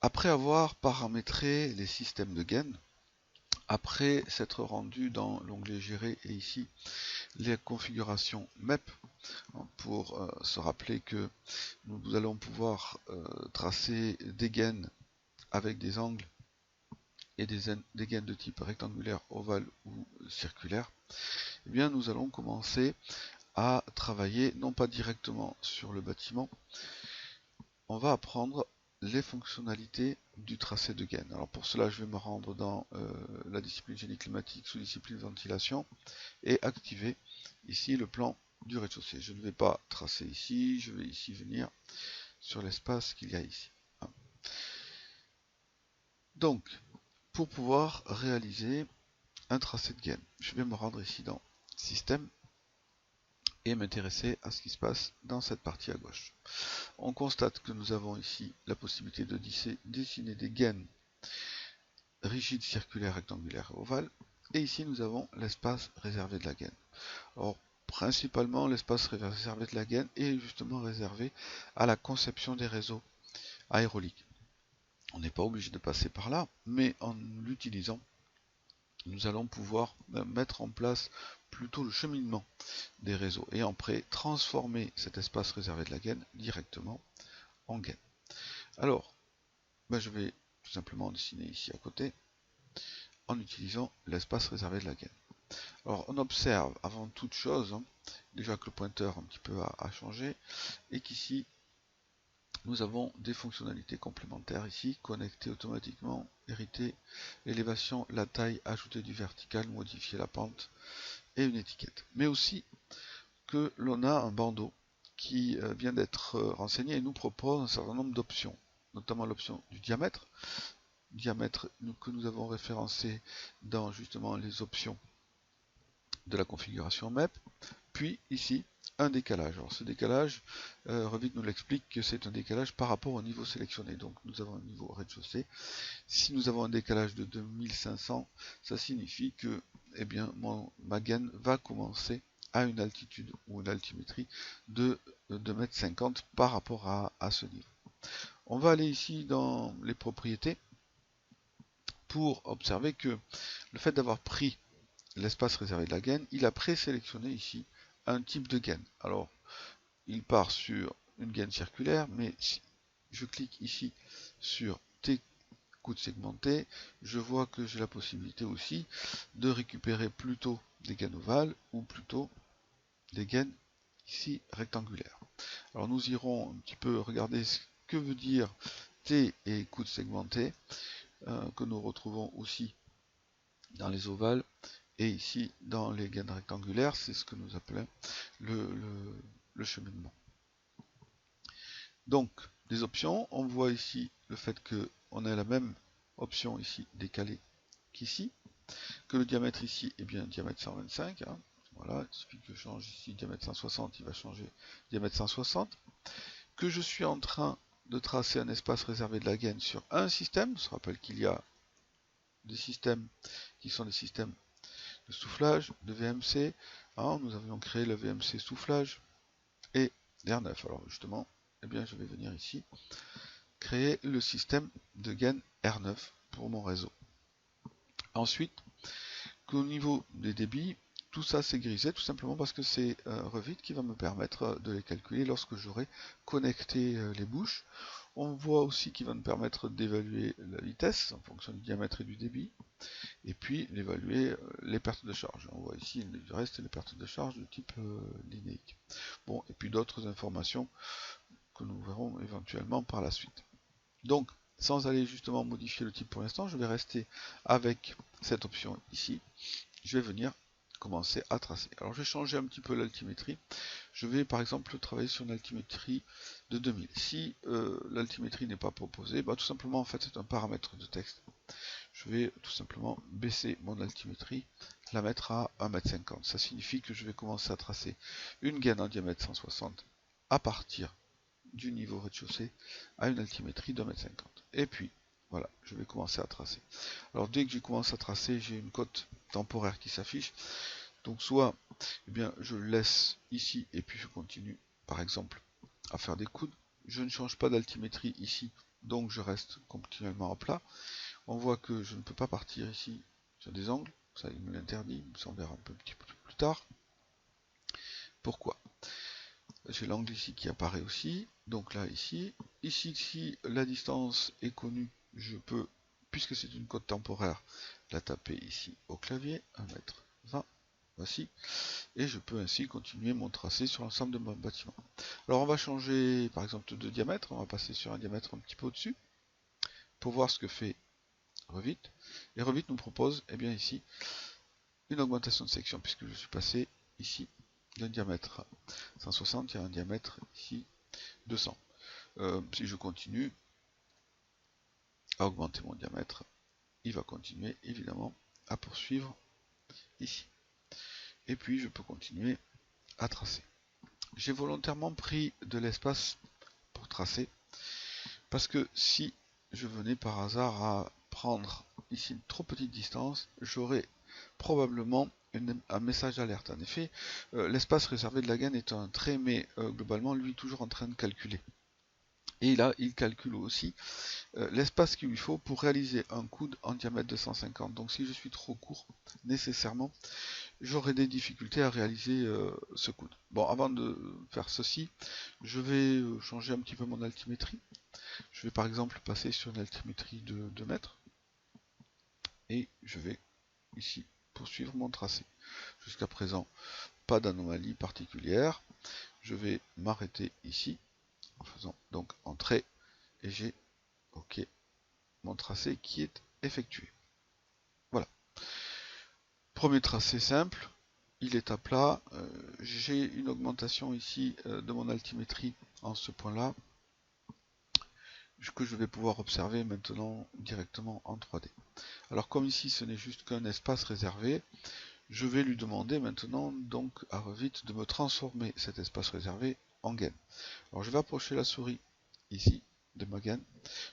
Après avoir paramétré les systèmes de gain, après s'être rendu dans l'onglet Gérer et ici les configurations MEP, pour se rappeler que nous allons pouvoir tracer des gains avec des angles et des gains de type rectangulaire, ovale ou circulaire, eh bien nous allons commencer à travailler non pas directement sur le bâtiment, on va apprendre les fonctionnalités du tracé de gaine. Alors pour cela, je vais me rendre dans la discipline génie climatique, sous-discipline ventilation, et activer ici le plan du rez-de-chaussée. Je ne vais pas tracer ici, je vais ici venir sur l'espace qu'il y a ici. Donc, pour pouvoir réaliser un tracé de gaine, je vais me rendre ici dans Système et m'intéresser à ce qui se passe dans cette partie à gauche. On constate que nous avons ici la possibilité de dessiner des gaines rigides, circulaires, rectangulaires et ovales. Et ici, nous avons l'espace réservé de la gaine. Or, principalement, l'espace réservé de la gaine est justement réservé à la conception des réseaux aérauliques. On n'est pas obligé de passer par là, mais en l'utilisant, nous allons pouvoir mettre en place plutôt le cheminement des réseaux et après transformer cet espace réservé de la gaine directement en gaine. Alors, je vais tout simplement dessiner ici à côté en utilisant l'espace réservé de la gaine. Alors on observe avant toute chose, déjà que le pointeur un petit peu a changé, et qu'ici nous avons des fonctionnalités complémentaires ici, connecter automatiquement, hériter, élévation, la taille, ajouter du vertical, modifier la pente et une étiquette. Mais aussi que l'on a un bandeau qui vient d'être renseigné et nous propose un certain nombre d'options, notamment l'option du diamètre que nous avons référencé dans justement les options de la configuration MEP, puis ici un décalage. Alors ce décalage, Revit nous l'explique que c'est un décalage par rapport au niveau sélectionné. Donc nous avons un niveau rez-de-chaussée. Si nous avons un décalage de 2500, ça signifie que ma gaine va commencer à une altitude ou une altimétrie de 2,50 m par rapport à ce niveau. On va aller ici dans les propriétés pour observer que le fait d'avoir pris l'espace réservé de la gaine, il a présélectionné ici un type de gaine. Alors, il part sur une gaine circulaire, mais si je clique ici sur T coude segmenté, je vois que j'ai la possibilité aussi de récupérer plutôt des gaines ovales ou plutôt des gaines ici rectangulaires. Alors nous irons un petit peu regarder ce que veut dire T et coude segmenté, que nous retrouvons aussi dans les ovales. Et ici, dans les gaines rectangulaires, c'est ce que nous appelons le cheminement. Donc, des options, on voit ici le fait qu'on a la même option ici décalée qu'ici, que le diamètre ici est bien diamètre 125. Voilà, il suffit que je change ici diamètre 160, il va changer diamètre 160. Que je suis en train de tracer un espace réservé de la gaine sur un système. Je rappelle qu'il y a des systèmes qui sont des systèmes de soufflage, de VMC. Nous avions créé le VMC soufflage et R9. Alors justement, je vais venir ici créer le système de gaine R9 pour mon réseau. Ensuite, qu'au niveau des débits, tout ça c'est grisé tout simplement parce que c'est Revit qui va me permettre de les calculer lorsque j'aurai connecté les bouches. On voit aussi qu'il va me permettre d'évaluer la vitesse en fonction du diamètre et du débit, et puis d'évaluer les pertes de charge. On voit ici le reste les pertes de charge de type linéique. Bon, et puis d'autres informations que nous verrons éventuellement par la suite. Donc, sans aller justement modifier le type pour l'instant, je vais rester avec cette option ici. Je vais venir commencer à tracer. Alors je vais changer un petit peu l'altimétrie. Je vais par exemple travailler sur une altimétrie de 2000. Si l'altimétrie n'est pas proposée, tout simplement en fait c'est un paramètre de texte. Je vais tout simplement baisser mon altimétrie, la mettre à 1,50 m. Ça signifie que je vais commencer à tracer une gaine en diamètre 160 à partir du niveau rez-de-chaussée à une altimétrie de 1,50 m. Et puis, voilà, je vais commencer à tracer. Alors dès que je commence à tracer, j'ai une cote temporaire qui s'affiche. Donc soit je laisse ici et puis je continue par exemple à faire des coudes. Je ne change pas d'altimétrie ici donc je reste continuellement à plat. On voit que je ne peux pas partir ici sur des angles, ça il me l'interdit, ça on verra un petit peu plus tard. Pourquoi? J'ai l'angle ici qui apparaît aussi, donc là ici, si la distance est connue, je peux, puisque c'est une cote temporaire, la taper ici au clavier, 1,20 m, voici, et je peux ainsi continuer mon tracé sur l'ensemble de mon bâtiment. Alors on va changer par exemple de diamètre, on va passer sur un diamètre un petit peu au-dessus, pour voir ce que fait Revit, et Revit nous propose, eh bien ici, une augmentation de section, puisque je suis passé ici d'un diamètre 160, il y a un diamètre ici 200. Si je continue à augmenter mon diamètre, il va continuer évidemment à poursuivre ici. Et puis je peux continuer à tracer. J'ai volontairement pris de l'espace pour tracer, parce que si je venais par hasard à prendre ici une trop petite distance, j'aurais probablement un message d'alerte. En effet, l'espace réservé de la gaine est un trait, mais globalement, lui, toujours en train de calculer. Et là, il calcule aussi l'espace qu'il lui faut pour réaliser un coude en diamètre de 150. Donc si je suis trop court, nécessairement, j'aurai des difficultés à réaliser ce coude. Bon, avant de faire ceci, je vais changer un petit peu mon altimétrie. Je vais par exemple passer sur une altimétrie de 2 mètres. Et je vais ici poursuivre mon tracé. Jusqu'à présent, pas d'anomalie particulière. Je vais m'arrêter ici en faisant donc entrée et j'ai OK mon tracé qui est effectué. Voilà. Premier tracé simple, il est à plat. J'ai une augmentation ici de mon altimétrie en ce point-là que je vais pouvoir observer maintenant directement en 3D. Alors comme ici ce n'est juste qu'un espace réservé, je vais lui demander maintenant donc à Revit de me transformer cet espace réservé en gaine. Alors je vais approcher la souris ici de ma gaine,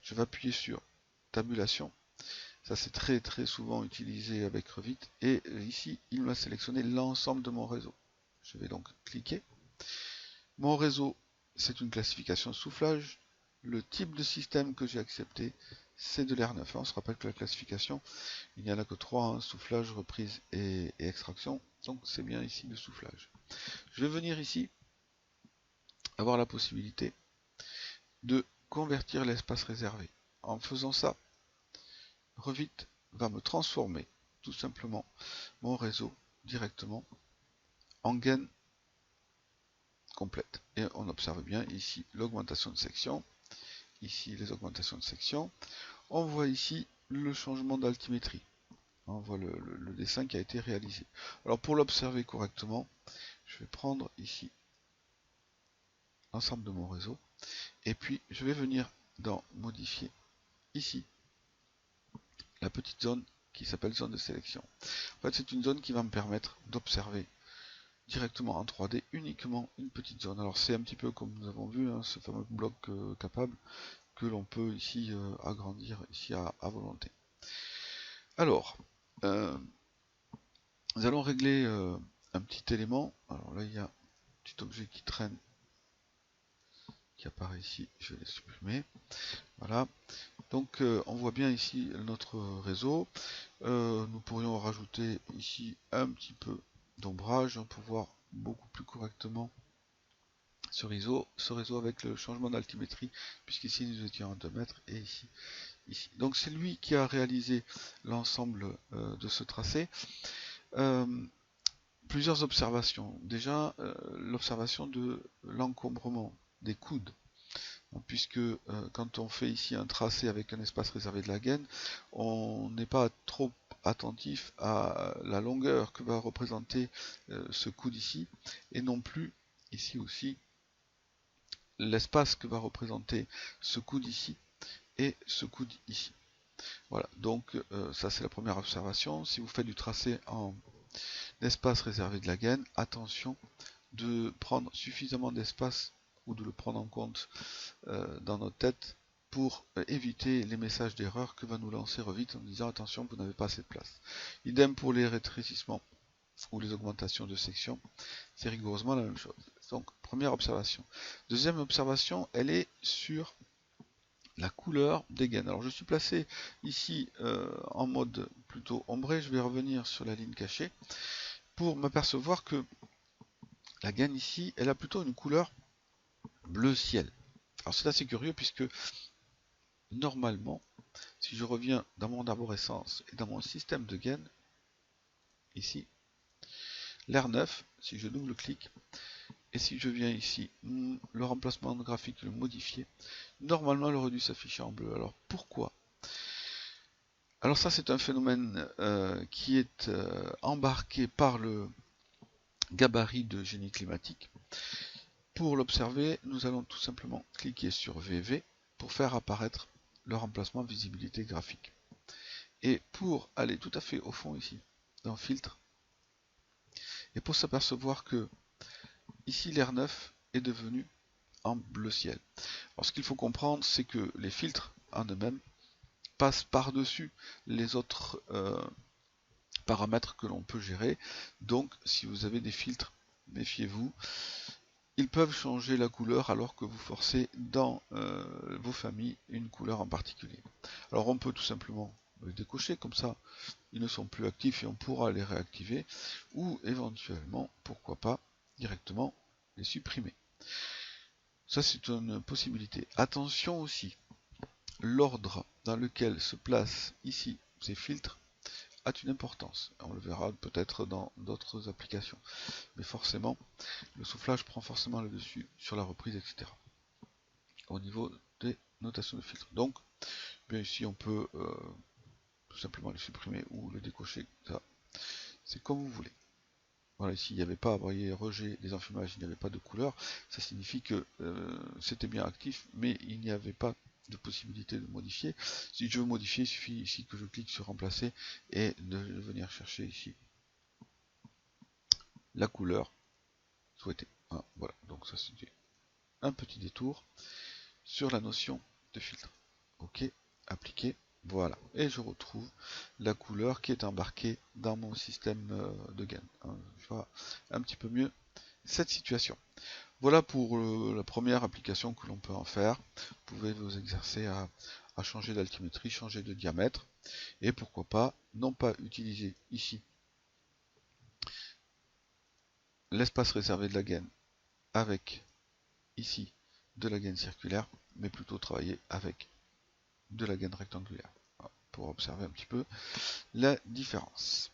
je vais appuyer sur tabulation, ça c'est très souvent utilisé avec Revit, et ici il m'a sélectionné l'ensemble de mon réseau. Je vais donc cliquer. Mon réseau, c'est une classification soufflage. Le type de système que j'ai accepté, c'est de l'air neuf. On se rappelle que la classification, il n'y en a que 3, hein, soufflage, reprise et extraction. Donc c'est bien ici le soufflage. Je vais venir ici, avoir la possibilité de convertir l'espace réservé. En faisant ça, Revit va me transformer tout simplement mon réseau directement en gaine complète. Et on observe bien ici l'augmentation de section, ici les augmentations de section. On voit ici le changement d'altimétrie. On voit le dessin qui a été réalisé. Alors pour l'observer correctement, je vais prendre ici l'ensemble de mon réseau et puis je vais venir dans modifier ici la petite zone qui s'appelle zone de sélection. En fait c'est une zone qui va me permettre d'observer directement en 3D uniquement une petite zone. Alors c'est un petit peu comme nous avons vu, hein, ce fameux bloc capable que l'on peut ici agrandir ici à volonté. Alors, nous allons régler un petit élément. Alors là, il y a un petit objet qui traîne, qui apparaît ici. Je vais le supprimer. Voilà. Donc, on voit bien ici notre réseau. Nous pourrions rajouter ici un petit peu d'ombrage pour voir beaucoup plus correctement ce réseau avec le changement d'altimétrie, puisqu'ici nous étions à 2 mètres et ici. Donc c'est lui qui a réalisé l'ensemble de ce tracé. Plusieurs observations. Déjà, l'observation de l'encombrement des coudes, puisque quand on fait ici un tracé avec un espace réservé de la gaine, on n'est pas trop attentif à la longueur que va représenter ce coude ici, et non plus ici aussi l'espace que va représenter ce coude ici et ce coude ici. Voilà, donc ça c'est la première observation. Si vous faites du tracé en espace réservé de la gaine, attention de prendre suffisamment d'espace ou de le prendre en compte dans notre tête pour éviter les messages d'erreur que va nous lancer Revit en disant attention vous n'avez pas assez de place. Idem pour les rétrécissements ou les augmentations de section, c'est rigoureusement la même chose. Donc première observation. Deuxième observation, elle est sur la couleur des gaines. Alors je suis placé ici en mode plutôt ombré, je vais revenir sur la ligne cachée pour m'apercevoir que la gaine ici, elle a plutôt une couleur bleu ciel. Alors c'est assez curieux puisque normalement, si je reviens dans mon arborescence et dans mon système de gaines, ici, l'R9, si je double-clique, et si je viens ici, le remplacement graphique, le modifier, normalement il aurait dû s'afficher en bleu. Alors pourquoi? Alors ça c'est un phénomène qui est embarqué par le gabarit de génie climatique. Pour l'observer, nous allons tout simplement cliquer sur VV pour faire apparaître le remplacement visibilité graphique. Et pour aller tout à fait au fond ici, dans filtre, et pour s'apercevoir que ici l'R9 est devenu en bleu ciel. Alors ce qu'il faut comprendre, c'est que les filtres en eux-mêmes passent par-dessus les autres paramètres que l'on peut gérer. Donc si vous avez des filtres, méfiez-vous, ils peuvent changer la couleur alors que vous forcez dans vos familles une couleur en particulier. Alors on peut tout simplement les décocher, comme ça ils ne sont plus actifs et on pourra les réactiver, ou éventuellement, pourquoi pas, directement les supprimer. Ça c'est une possibilité. Attention aussi, l'ordre dans lequel se placent ici ces filtres a une importance. On le verra peut-être dans d'autres applications. Mais forcément, le soufflage prend forcément le dessus sur la reprise, etc. Au niveau des notations de filtres. Donc, bien ici, on peut tout simplement le supprimer ou le décocher. Ça, c'est comme vous voulez. Voilà, ici, il n'y avait pas, vous voyez, rejet des enfumages, il n'y avait pas de couleur. Ça signifie que c'était bien actif, mais il n'y avait pas de possibilité de modifier. Si je veux modifier, il suffit ici que je clique sur remplacer et de venir chercher ici la couleur souhaitée. Ah, voilà, donc ça c'était un petit détour sur la notion de filtre. Ok, appliquer, voilà. Et je retrouve la couleur qui est embarquée dans mon système de gain. Je vois un petit peu mieux cette situation. Voilà pour la première application que l'on peut en faire. Vous pouvez vous exercer à changer d'altimétrie, changer de diamètre, et pourquoi pas, non pas utiliser ici l'espace réservé de la gaine avec ici de la gaine circulaire, mais plutôt travailler avec de la gaine rectangulaire, pour observer un petit peu la différence.